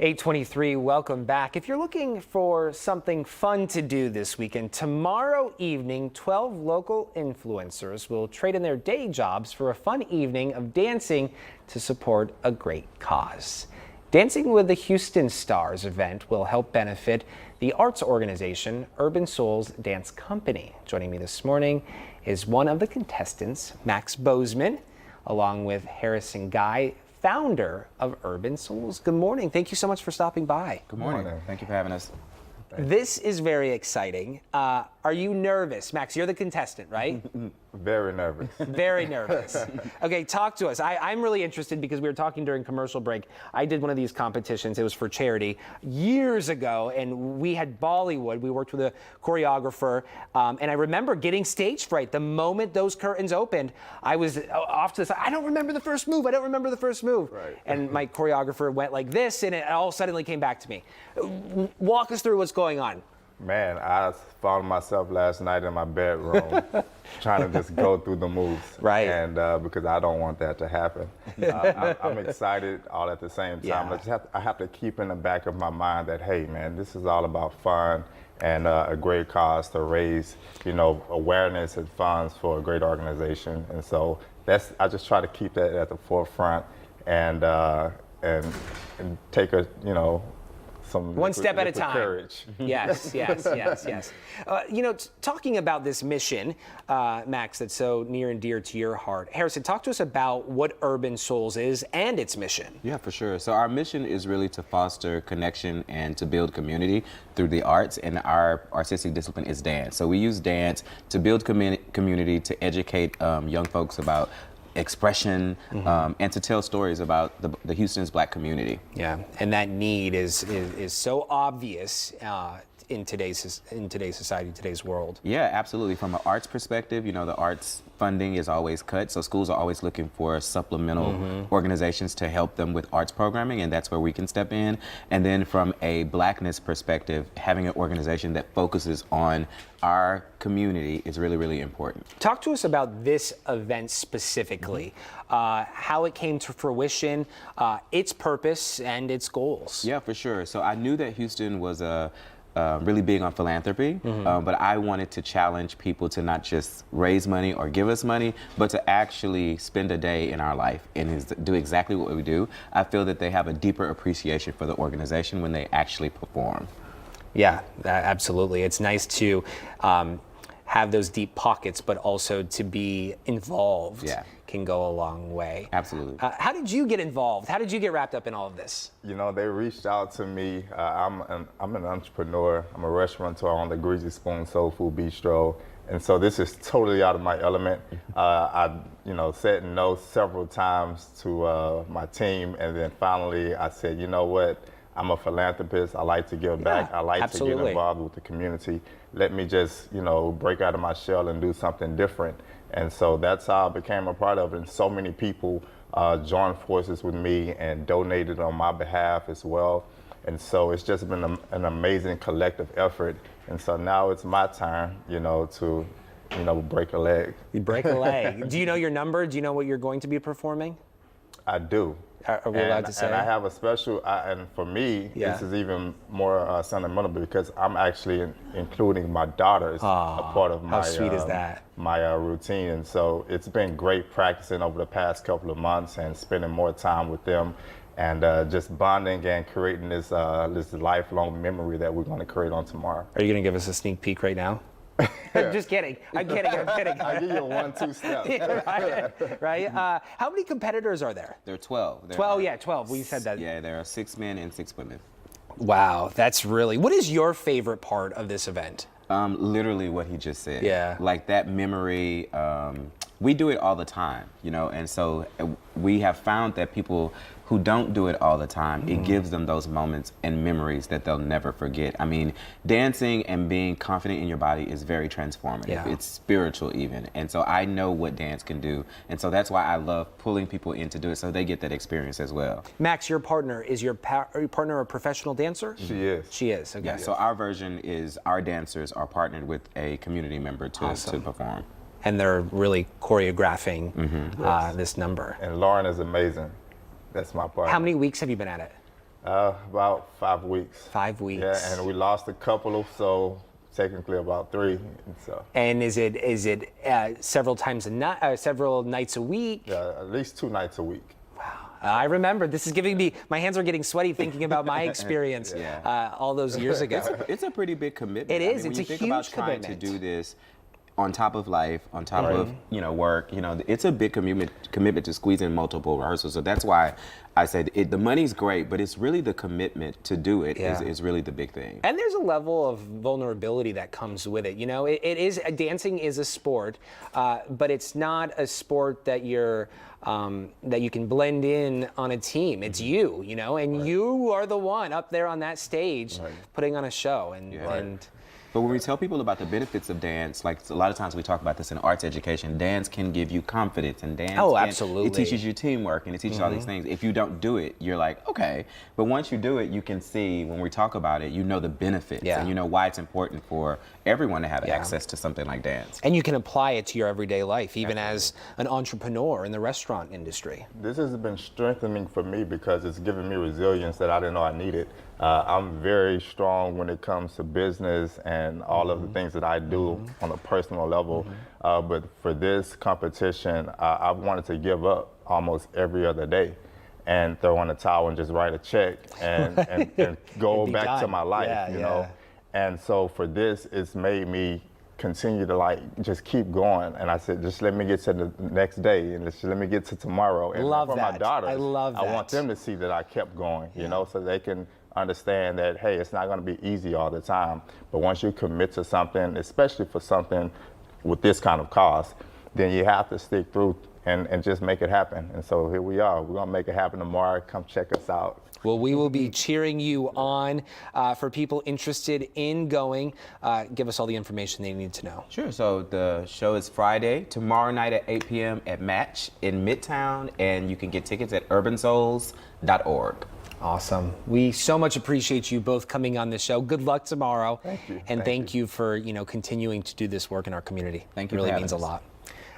8:23, welcome back. If you're looking for something fun to do this weekend, tomorrow evening, 12 local influencers will trade in their day jobs for a fun evening of dancing to support a great cause. Dancing with the Houston Stars event will help benefit the arts organization Urban Souls Dance Company. Joining me this morning is one of the contestants, Max Bozeman, along with Harrison Guy, founder of Urban Souls. Good morning. Thank you so much for stopping by. Good morning. Thank you for having us. This is very exciting. Are you nervous? Max, you're the contestant, right? Very nervous. Very nervous. Okay, talk to us. I'm really interested because we were talking during commercial break. I did one of these competitions. It was for charity years ago, and we had Bollywood. We worked with a choreographer, and I remember getting stage fright. The moment those curtains opened, I was off to the side. I don't remember the first move. I don't remember the first move. Right. And my choreographer went like this, and it all suddenly came back to me. Walk us through what's going on. Man, I found myself last night in my bedroom trying to just go through the moves. Right. And because I don't want that to happen. I'm excited all at the same time. Yeah. I have to keep in the back of my mind that, hey, man, this is all about fun and a great cause to raise, awareness and funds for a great organization. And so I just try to keep that at the forefront and take One step at a time. Courage. Yes. Talking about this mission, Max, that's so near and dear to your heart. Harrison, talk to us about what Urban Souls is and its mission. Yeah, for sure. So our mission is really to foster connection and to build community through the arts, and our artistic discipline is dance. So we use dance to build community, to educate young folks about expression, and to tell stories about the Houston's Black community. Yeah, and that need is so obvious in today's society, today's world. Yeah, absolutely. From an arts perspective, the arts funding is always cut, so schools are always looking for supplemental organizations to help them with arts programming, and that's where we can step in. And then from a Blackness perspective, having an organization that focuses on our community is really, really important. Talk to us about this event specifically, how it came to fruition, its purpose, and its goals. Yeah, for sure. So I knew that Houston was really big on philanthropy, but I wanted to challenge people to not just raise money or give us money, but to actually spend a day in our life and do exactly what we do. I feel that they have a deeper appreciation for the organization when they actually perform. Yeah, absolutely. It's nice to have those deep pockets, but also to be involved can go a long way. Absolutely. How did you get involved? How did you get wrapped up in all of this? They reached out to me. I'm an entrepreneur. I'm a restaurateur on the Greasy Spoon Soul Food Bistro. And so this is totally out of my element. I said no several times to my team. And then finally I said, you know what? I'm a philanthropist. I like to give back. I like to get involved with the community. Let me just, break out of my shell and do something different. And so that's how I became a part of it. And so many people joined forces with me and donated on my behalf as well. And so it's just been an amazing collective effort. And so now it's my turn, to, break a leg. You break a leg. Do you know your number? Do you know what you're going to be performing? I do. Are we allowed to say? And I have a special, and for me, this is even more sentimental because I'm actually including my daughter as a part of my, how sweet is that? My routine. And so it's been great practicing over the past couple of months and spending more time with them and just bonding and creating this lifelong memory that we're going to create on tomorrow. Are you going to give us a sneak peek right now? Just kidding. I'm kidding. I'll give you a 1-2 step. Yeah, right. How many competitors are there? There are 12. 12. We said that. Yeah, there are 6 men and 6 women. Wow, that's really. What is your favorite part of this event? Literally what he just said. Yeah. Like that memory. We do it all the time, and so we have found that people who don't do it all the time, it gives them those moments and memories that they'll never forget. I mean, dancing and being confident in your body is very transformative. Yeah. It's spiritual even. And so I know what dance can do. And so that's why I love pulling people in to do it so they get that experience as well. Max, your partner, is your partner a professional dancer? She is. She is, okay. Yeah, so our version is our dancers are partnered with a community member to perform. And they're really choreographing this number. And Lauren is amazing. That's my part. How many weeks have you been at it? About 5 weeks. 5 weeks. Yeah, and we lost a couple, so technically about 3. And so And is it several times a night, several nights a week? yeah, at least 2 nights a week. I remember. This is giving me, my hands are getting sweaty thinking about my experience all those years ago. It's a pretty big commitment. It is. When It's you a think huge about trying commitment. to do this on top of life, on top of work. It's a big commitment to squeeze in multiple rehearsals. So that's why I said the money's great, but it's really the commitment to do it is really the big thing. And there's a level of vulnerability that comes with it. It is dancing is a sport, but it's not a sport that that you can blend in on a team. It's you, and you are the one up there on that stage putting on a show. And But when we tell people about the benefits of dance, like a lot of times we talk about this in arts education, dance can give you confidence, and dance absolutely. It teaches you teamwork, and it teaches all these things. If you don't do it, you're like, okay. But once you do it, you can see, when we talk about it, you know the benefits, and you know why it's important for everyone to have access to something like dance. And you can apply it to your everyday life, even as an entrepreneur in the restaurant industry. This has been strengthening for me because it's given me resilience that I didn't know I needed. I'm very strong when it comes to business and all of the things that I do on a personal level. But for this competition, I wanted to give up almost every other day and throw in a towel and just write a check and go back to my life, you know. And so for this, it's made me continue to just keep going. And I said, just let me get to the next day and just let me get to tomorrow. And Love for that. my daughters, I love that. I want them to see that I kept going, you know, so they can understand that, hey, it's not going to be easy all the time. But once you commit to something, especially for something with this kind of cost, then you have to stick through and just make it happen. And so here we are. We're going to make it happen tomorrow. Come check us out. Well, we will be cheering you on. For people interested in going, give us all the information they need to know. Sure. So the show is Friday, tomorrow night at 8 p.m. at Match in Midtown, and you can get tickets at urbansouls.org. Awesome. We so much appreciate you both coming on the show. Good luck tomorrow. Thank you. And thank you for, continuing to do this work in our community. Thank you It for really having means a us. lot.